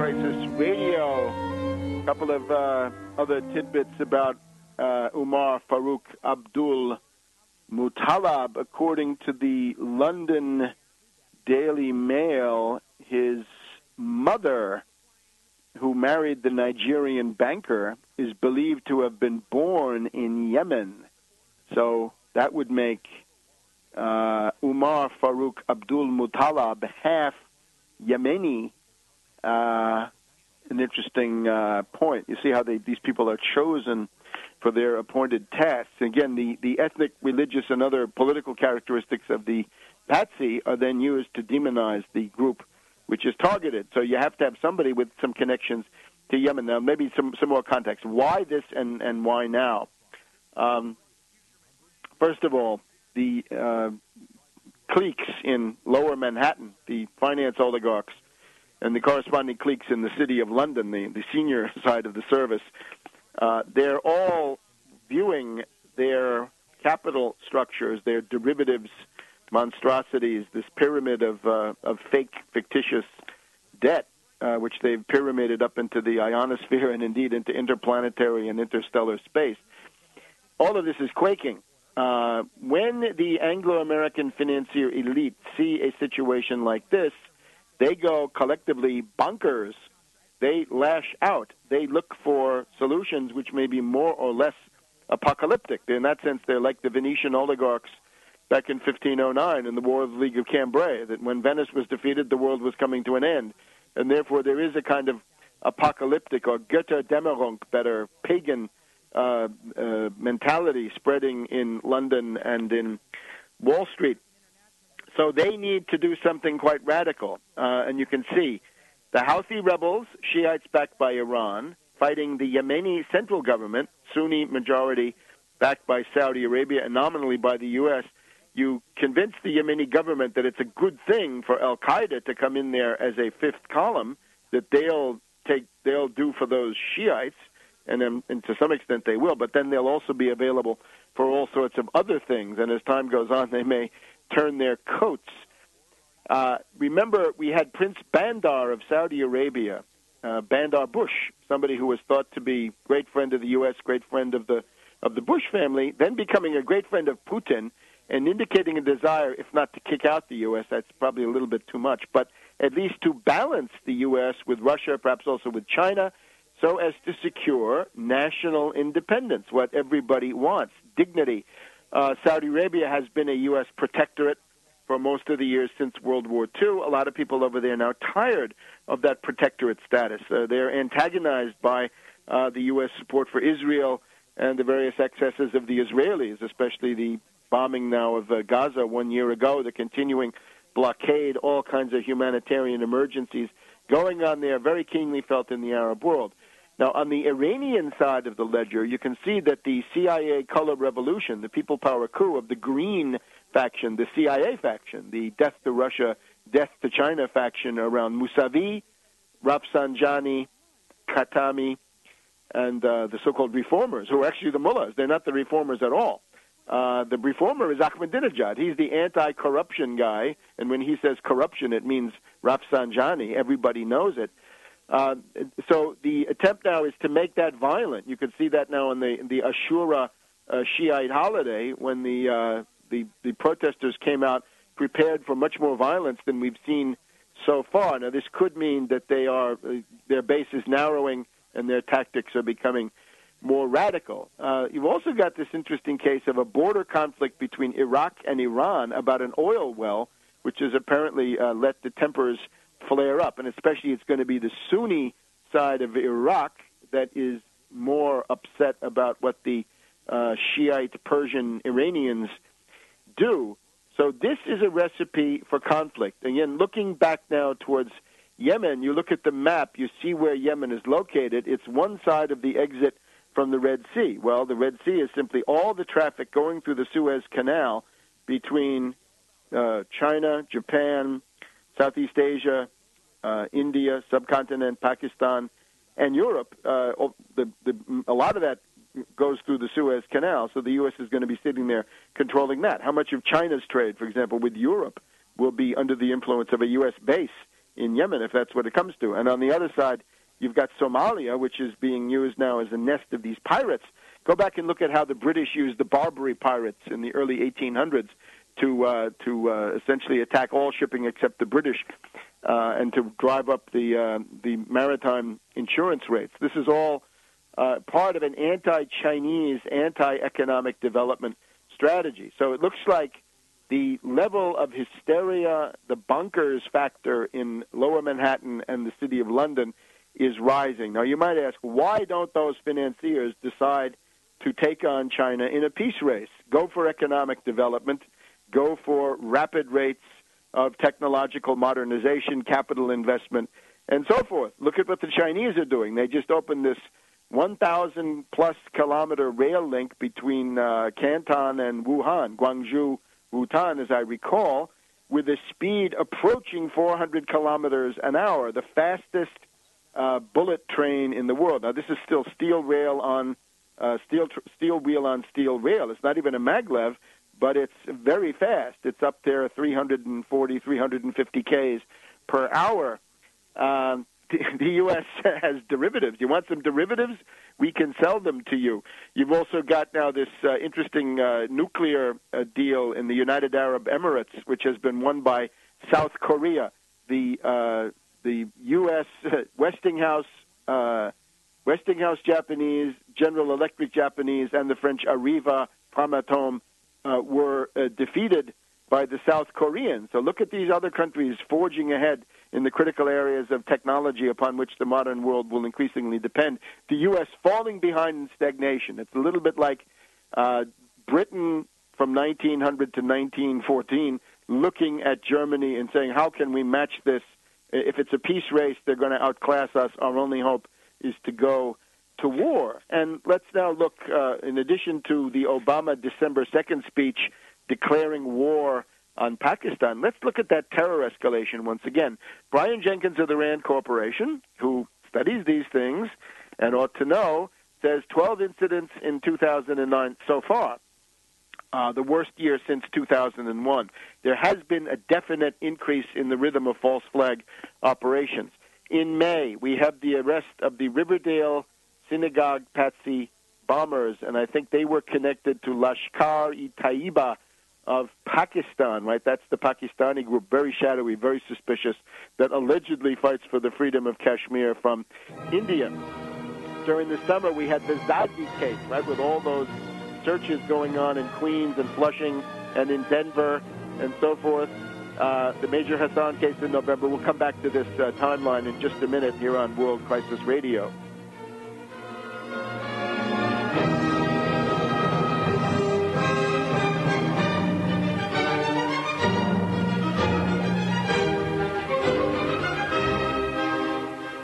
Crisis Radio. A couple of other tidbits about Umar Farouk Abdul Muttalib. According to the London Daily Mail, his mother, who married the Nigerian banker, is believed to have been born in Yemen. So that would make Umar Farouk Abdul Muttalib half Yemeni. An interesting point. You see how these people are chosen for their appointed tasks. Again, the ethnic, religious, and other political characteristics of the patsy are then used to demonize the group which is targeted. So you have to have somebody with some connections to Yemen. Now, maybe some more context. Why this and why now? First of all, the cliques in lower Manhattan, the finance oligarchs, and the corresponding cliques in the city of London, the senior side of the service, they're all viewing their capital structures, their derivatives, monstrosities, this pyramid of fake, fictitious debt, which they've pyramided up into the ionosphere and indeed into interplanetary and interstellar space. All of this is quaking. When the Anglo-American financier elite see a situation like this, they go collectively bonkers. They lash out. They look for solutions which may be more or less apocalyptic. In that sense, they're like the Venetian oligarchs back in 1509 in the War of the League of Cambrai, that when Venice was defeated, the world was coming to an end. And therefore, there is a kind of apocalyptic or Götterdämmerung, better pagan mentality spreading in London and in Wall Street. So they need to do something quite radical. And you can see the Houthi rebels, Shiites backed by Iran, fighting the Yemeni central government, Sunni majority backed by Saudi Arabia and nominally by the U.S. You convince the Yemeni government that it's a good thing for al-Qaeda to come in there as a fifth column, that they'll do for those Shiites, and to some extent they will, but then they'll also be available for all sorts of other things, and as time goes on, they may turn their coats. Remember, we had Prince Bandar of Saudi Arabia, Bandar Bush, somebody who was thought to be great friend of the U.S., great friend of the Bush family, then becoming a great friend of Putin and indicating a desire, if not to kick out the U.S., that's probably a little bit too much, but at least to balance the U.S. with Russia, perhaps also with China, so as to secure national independence, what everybody wants, dignity. Saudi Arabia has been a U.S. protectorate for most of the years since World War II. A lot of people over there are now tired of that protectorate status. They're antagonized by the U.S. support for Israel and the various excesses of the Israelis, especially the bombing now of Gaza 1 year ago, the continuing blockade, all kinds of humanitarian emergencies going on there, very keenly felt in the Arab world. Now, on the Iranian side of the ledger, you can see that the CIA color revolution, the people power coup of the Green faction, the CIA faction, the death to Russia, death to China faction around Mousavi, Rafsanjani, Khatami, and the so-called reformers, who are actually the mullahs. They're not the reformers at all. The reformer is Ahmadinejad. He's the anti-corruption guy, and when he says corruption, it means Rafsanjani. Everybody knows it. So the attempt now is to make that violent. You can see that now in the Ashura Shiite holiday when the protesters came out prepared for much more violence than we've seen so far. Now, this could mean that their base is narrowing and their tactics are becoming more radical. You've also got this interesting case of a border conflict between Iraq and Iran about an oil well, which has apparently let the tempers flare up, and especially it's going to be the Sunni side of Iraq that is more upset about what the Shiite Persian Iranians do. So this is a recipe for conflict. Again, looking back now towards Yemen, you look at the map, you see where Yemen is located. It's one side of the exit from the Red Sea. Well, the Red Sea is simply all the traffic going through the Suez Canal between China, Japan, Southeast Asia, India, subcontinent, Pakistan, and Europe. A lot of that goes through the Suez Canal, so the U.S. is going to be sitting there controlling that. How much of China's trade, for example, with Europe will be under the influence of a U.S. base in Yemen, if that's what it comes to. And on the other side, you've got Somalia, which is being used now as a nest of these pirates. Go back and look at how the British used the Barbary pirates in the early 1800s to essentially attack all shipping except the British, and to drive up the maritime insurance rates. This is all part of an anti-Chinese, anti-economic development strategy. So it looks like the level of hysteria, the bunkers factor in Lower Manhattan and the City of London is rising. Now, you might ask, why don't those financiers decide to take on China in a peace race? Go for economic development, go for rapid rates of technological modernization, capital investment, and so forth. Look at what the Chinese are doing. They just opened this 1,000-plus kilometer rail link between Canton and Wuhan, Guangzhou, Wuhan, as I recall, with a speed approaching 400 kilometers an hour, the fastest bullet train in the world. Now, this is still steel rail on steel wheel on steel rail. It's not even a maglev, but it's very fast. It's up there 340, 350 Ks per hour. The U.S. has derivatives. You want some derivatives? We can sell them to you. You've also got now this interesting nuclear deal in the United Arab Emirates, which has been won by South Korea. The U.S. Westinghouse Japanese, General Electric Japanese, and the French Areva Framatome were defeated by the South Koreans. So look at these other countries forging ahead in the critical areas of technology upon which the modern world will increasingly depend. The U.S. falling behind in stagnation. It's a little bit like Britain from 1900 to 1914 looking at Germany and saying, how can we match this? If it's a peace race, they're going to outclass us. Our only hope is to go to war. And let's now look, in addition to the Obama December 2nd speech declaring war on Pakistan, let's look at that terror escalation once again. Brian Jenkins of the Rand Corporation, who studies these things and ought to know, says 12 incidents in 2009 so far, the worst year since 2001. There has been a definite increase in the rhythm of false flag operations. In May, we have the arrest of the Riverdale synagogue Patsy bombers, and I think they were connected to Lashkar-e-Taiba of Pakistan, right? That's the Pakistani group, very shadowy, very suspicious, that allegedly fights for the freedom of Kashmir from India. During the summer, we had the Zadi case, right, with all those searches going on in Queens and Flushing and in Denver and so forth. The Major Hassan case in November. We'll come back to this timeline in just a minute here on World Crisis Radio.